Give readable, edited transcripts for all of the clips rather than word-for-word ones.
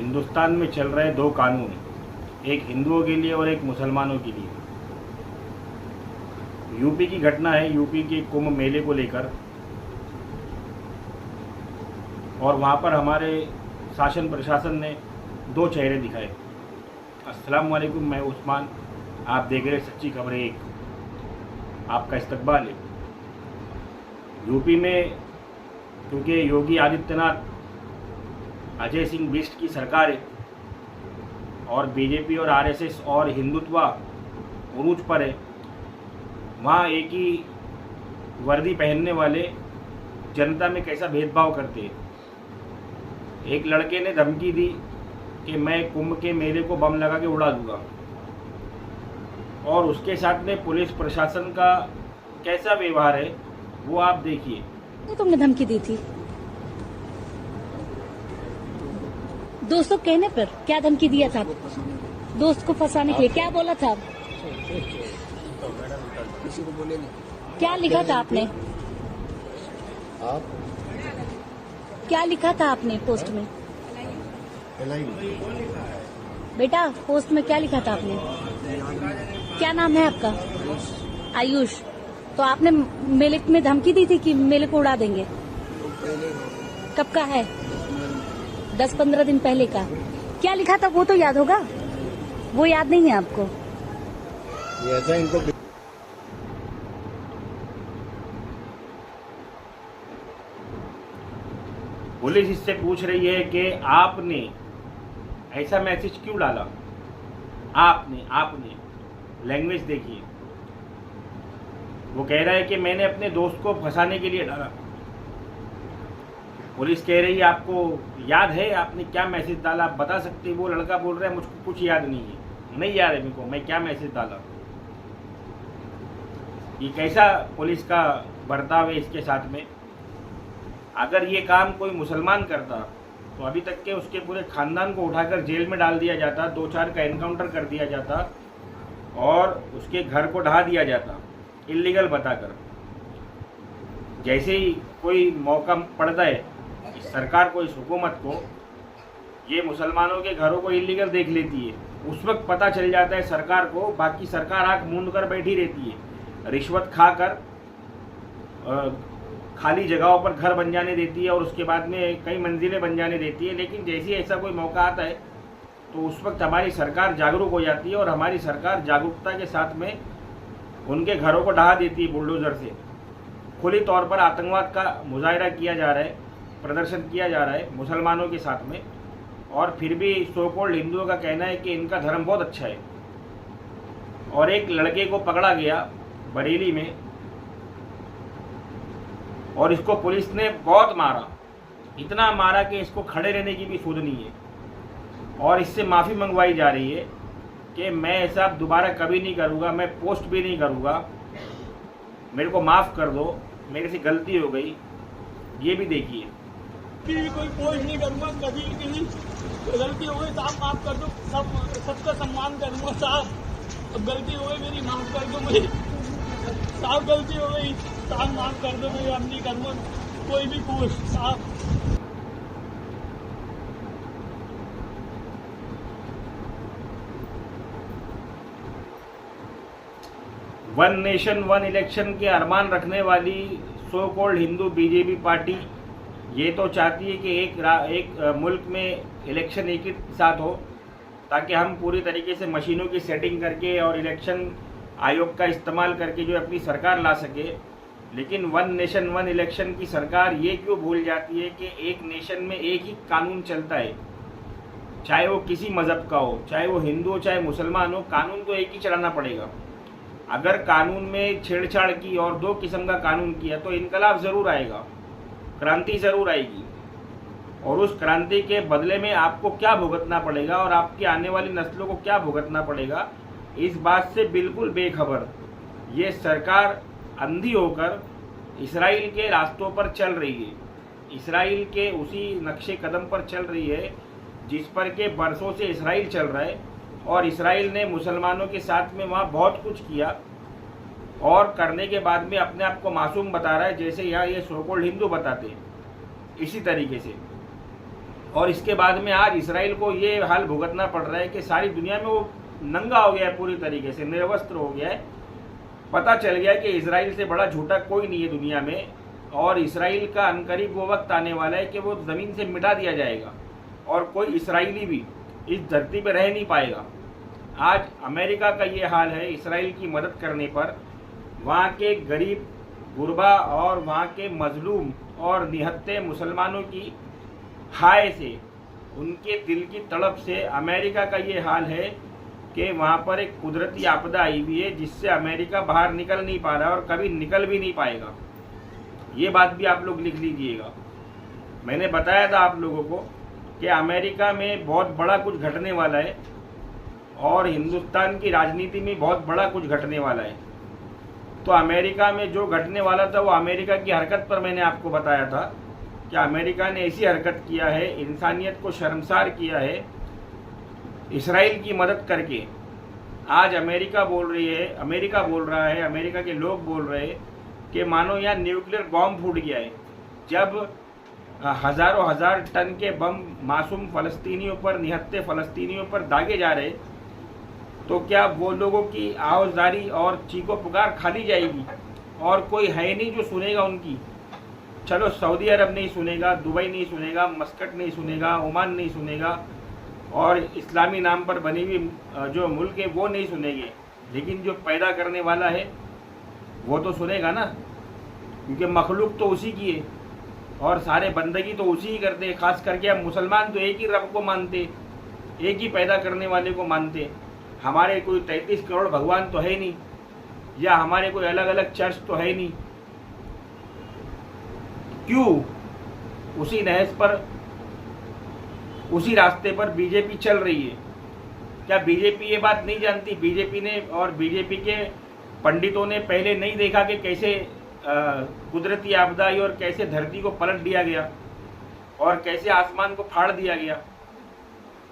हिंदुस्तान में चल रहे दो कानून, एक हिंदुओं के लिए और एक मुसलमानों के लिए। यूपी की घटना है, यूपी के कुंभ मेले को लेकर, और वहाँ पर हमारे शासन प्रशासन ने दो चेहरे दिखाए। अस्सलाम वालेकुम, मैं उस्मान, आप देख रहे सच्ची खबरें एक, आपका इस्तकबाल है। यूपी में क्योंकि योगी आदित्यनाथ अजय सिंह बिष्ट की सरकार है और बीजेपी और आरएसएस और हिंदुत्व उरूज पर है, वहाँ एक ही वर्दी पहनने वाले जनता में कैसा भेदभाव करते हैं। एक लड़के ने धमकी दी कि मैं कुंभ के मेले को बम लगा के उड़ा दूंगा, और उसके साथ में पुलिस प्रशासन का कैसा व्यवहार है वो आप देखिए। तुमने धमकी दी थी दोस्तों कहने पर, क्या धमकी दिया था दोस्त को फंसाने के लिए? क्या बोला था? किसी को बोले नहीं। क्या लिखा था आपने? आप क्या लिखा था आपने पोस्ट में? बेटा पोस्ट में क्या लिखा था आपने? क्या नाम है आपका? आयुष। तो आपने मेले में धमकी दी थी कि मेले को उड़ा देंगे? कब का है? 10-15 दिन पहले का। क्या लिखा था वो तो याद होगा, वो याद नहीं है आपको? ये ऐसा इनको पुलिस इससे पूछ रही है कि आपने ऐसा मैसेज क्यों डाला। आपने लैंग्वेज देखिए। वो कह रहा है कि मैंने अपने दोस्त को फंसाने के लिए डाला। पुलिस कह रही है आपको याद है आपने क्या मैसेज डाला, आप बता सकते? वो लड़का बोल रहा है मुझको कुछ याद नहीं है, नहीं याद है मेरे को मैं क्या मैसेज डाला। ये कैसा पुलिस का बर्ताव है इसके साथ में। अगर ये काम कोई मुसलमान करता तो अभी तक के उसके पूरे खानदान को उठाकर जेल में डाल दिया जाता, 2-4 का एनकाउंटर कर दिया जाता और उसके घर को ढहा दिया जाता इल्लीगल बताकर। जैसे ही कोई मौका पड़ता है इस सरकार को, इस हुकूमत को, ये मुसलमानों के घरों को इल्लीगल देख लेती है, उस वक्त पता चल जाता है सरकार को। बाकी सरकार आंख मूंद कर बैठी रहती है, रिश्वत खाकर खाली जगहों पर घर बन जाने देती है और उसके बाद में कई मंजिलें बन जाने देती है। लेकिन जैसे ही ऐसा कोई मौका आता है तो उस वक्त हमारी सरकार जागरूक हो जाती है और हमारी सरकार जागरूकता के साथ में उनके घरों को ढहा देती है बुलडोजर से। खुली तौर पर आतंकवाद का मुजाहरा किया जा रहा है, प्रदर्शन किया जा रहा है मुसलमानों के साथ में, और फिर भी सो कॉल्ड हिंदुओं का कहना है कि इनका धर्म बहुत अच्छा है। और एक लड़के को पकड़ा गया बरेली में और इसको पुलिस ने बहुत मारा, इतना मारा कि इसको खड़े रहने की भी सुध नहीं है। और इससे माफ़ी मंगवाई जा रही है कि मैं ऐसा दोबारा कभी नहीं करूँगा, मैं पोस्ट भी नहीं करूँगा, मेरे को माफ़ कर दो, मेरे से गलती हो गई। ये भी देखिए। कोई पोस्ट नहीं करूँगा कभी भी, गलती हो गई साहब माफ़ कर दो, सबका सम्मान करूँगा साहब। अब गलती हो गई मेरी, माफ़ कर दो मुझे साहब, गलती हो गई साहब, माफ़ कर दो, मैं अब नहीं करूँगा कोई भी पोस्ट साहब। वन नेशन वन इलेक्शन के अरमान रखने वाली so called Hindu BJP party ये तो चाहती है कि एक मुल्क में इलेक्शन एक ही साथ हो, ताकि हम पूरी तरीके से मशीनों की सेटिंग करके और इलेक्शन आयोग का इस्तेमाल करके जो अपनी सरकार ला सके। लेकिन वन नेशन वन इलेक्शन की सरकार ये क्यों भूल जाती है कि एक नेशन में एक ही कानून चलता है, चाहे वो किसी मज़हब का हो, चाहे वो हिंदू हो चाहे मुसलमान हो, कानून तो एक ही चलाना पड़ेगा। अगर कानून में छेड़छाड़ की और दो किस्म का कानून किया तो इनकलाब ज़रूर आएगा, क्रांति ज़रूर आएगी, और उस क्रांति के बदले में आपको क्या भुगतना पड़ेगा और आपकी आने वाली नस्लों को क्या भुगतना पड़ेगा, इस बात से बिल्कुल बेखबर ये सरकार अंधी होकर इसराइल के रास्तों पर चल रही है, इसराइल के उसी नक्शे कदम पर चल रही है जिस पर के बरसों से इसराइल चल रहा है। और इसराइल ने मुसलमानों के साथ में वहाँ बहुत कुछ किया और करने के बाद में अपने आप को मासूम बता रहा है, जैसे यहाँ ये सो कॉल्ड हिंदू बताते हैं। इसी तरीके से और इसके बाद में आज इसराइल को ये हाल भुगतना पड़ रहा है कि सारी दुनिया में वो नंगा हो गया है, पूरी तरीके से निर्वस्त्र हो गया है। पता चल गया कि इसराइल से बड़ा झूठा कोई नहीं है दुनिया में, और इसराइल का अनकरीब वो वक्त आने वाला है कि वो ज़मीन से मिटा दिया जाएगा और कोई इसराइली भी इस धरती पर रह नहीं पाएगा। आज अमेरिका का ये हाल है इसराइल की मदद करने पर, वहाँ के गरीब गुरबा और वहाँ के मजलूम और निहत्ते मुसलमानों की हाय से, उनके दिल की तड़प से अमेरिका का ये हाल है कि वहाँ पर एक कुदरती आपदा आई हुई है जिससे अमेरिका बाहर निकल नहीं पा रहा है और कभी निकल भी नहीं पाएगा। ये बात भी आप लोग लिख लीजिएगा। मैंने बताया था आप लोगों को कि अमेरिका में बहुत बड़ा कुछ घटने वाला है और हिंदुस्तान की राजनीति में बहुत बड़ा कुछ घटने वाला है। तो अमेरिका में जो घटने वाला था वो अमेरिका की हरकत पर मैंने आपको बताया था कि अमेरिका ने ऐसी हरकत किया है, इंसानियत को शर्मसार किया है इसराइल की मदद करके। आज अमेरिका बोल रहा है, अमेरिका के लोग बोल रहे हैं कि मानो यहाँ न्यूक्लियर बॉम्ब फूट गया है। जब हज़ारों हजार टन के बम मासूम फ़लस्तीनियों पर, निहत्ते फ़लस्तीनियों पर दागे जा रहे, तो क्या वो लोगों की आवाज़दारी और चीखो पुकार खाली जाएगी और कोई है नहीं जो सुनेगा उनकी? चलो सऊदी अरब नहीं सुनेगा, दुबई नहीं सुनेगा, मस्कट नहीं सुनेगा, ओमान नहीं सुनेगा और इस्लामी नाम पर बनी हुई जो मुल्क है वो नहीं सुनेंगे, लेकिन जो पैदा करने वाला है वो तो सुनेगा ना, क्योंकि मखलूक तो उसी की है और सारे बंदगी तो उसी ही करते हैं। खास करके हम मुसलमान तो एक ही रब को मानते, एक ही पैदा करने वाले को मानते। हमारे कोई 33 करोड़ भगवान तो है नहीं, या हमारे कोई अलग अलग चर्च तो है नहीं। क्यों उसी नहज पर, उसी रास्ते पर बीजेपी चल रही है? क्या बीजेपी ये बात नहीं जानती? बीजेपी ने और बीजेपी के पंडितों ने पहले नहीं देखा कि कैसे कुदरती आपदा आई और कैसे धरती को पलट दिया गया और कैसे आसमान को फाड़ दिया गया?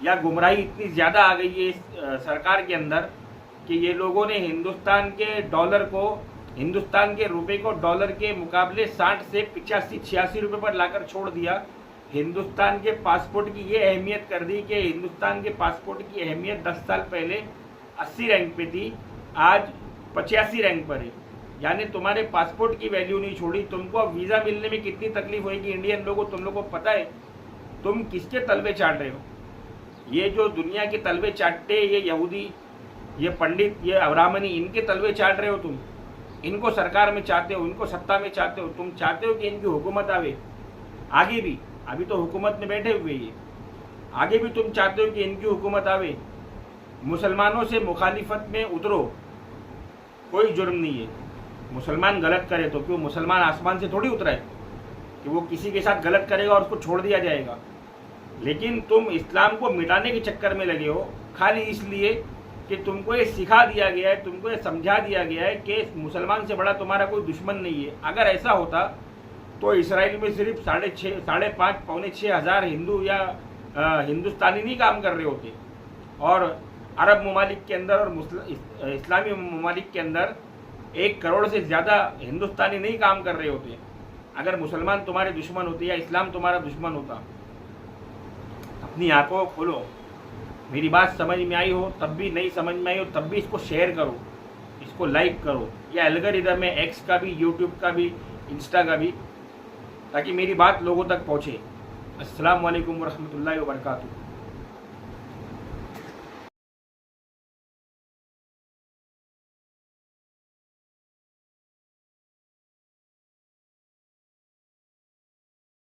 या गुमराही इतनी ज़्यादा आ गई है इस सरकार के अंदर कि ये लोगों ने हिंदुस्तान के डॉलर को, हिंदुस्तान के रुपए को डॉलर के मुकाबले 60 से 85-86 रुपये पर लाकर छोड़ दिया। हिंदुस्तान के पासपोर्ट की ये अहमियत कर दी कि हिंदुस्तान के पासपोर्ट की अहमियत 10 साल पहले 80 रैंक पे थी, आज 85 रैंक पर है। यानी तुम्हारे पासपोर्ट की वैल्यू नहीं छोड़ी। तुमको अब वीज़ा मिलने में कितनी तकलीफ होगी इंडियन लोगों, तुम लोगों को पता है? तुम किसके तलवे चाट रहे हो? ये जो दुनिया के तलवे चाटते, ये यहूदी, ये पंडित, ये अवरामनी, इनके तलवे चाट रहे हो तुम। इनको सरकार में चाहते हो, इनको सत्ता में चाहते हो। तुम चाहते हो कि इनकी हुकूमत आवे आगे भी, अभी तो हुकूमत में बैठे हुए ये, आगे भी तुम चाहते हो कि इनकी हुकूमत आवे। मुसलमानों से मुखालिफत में उतरो, कोई जुर्म नहीं है। मुसलमान गलत करे तो क्यों? मुसलमान आसमान से थोड़ी उतरा है कि वो किसी के साथ गलत करेगा और उसको छोड़ दिया जाएगा। लेकिन तुम इस्लाम को मिटाने के चक्कर में लगे हो, खाली इसलिए कि तुमको ये सिखा दिया गया है, तुमको ये समझा दिया गया है कि मुसलमान से बड़ा तुम्हारा कोई दुश्मन नहीं है। अगर ऐसा होता तो इसराइल में सिर्फ 5.5 पौने 6 हज़ार हिंदू या हिंदुस्तानी नहीं काम कर रहे होते, और अरब ममालिक के अंदर और इस्लामी ममालिक के अंदर 1 करोड़ से ज़्यादा हिंदुस्तानी नहीं काम कर रहे होते। अगर मुसलमान तुम्हारे दुश्मन होते या इस्लाम तुम्हारा दुश्मन होता। अपनी आंखों को खोलो। मेरी बात समझ में आई हो तब भी, नहीं समझ में आई हो तब भी इसको शेयर करो, इसको लाइक करो, या एल्गोरिदम में एक्स का भी, यूट्यूब का भी, इंस्टा का भी, ताकि मेरी बात लोगों तक पहुँचे। अस्सलाम वालेकुम वरहमतुल्लाहि वबरकातुहू।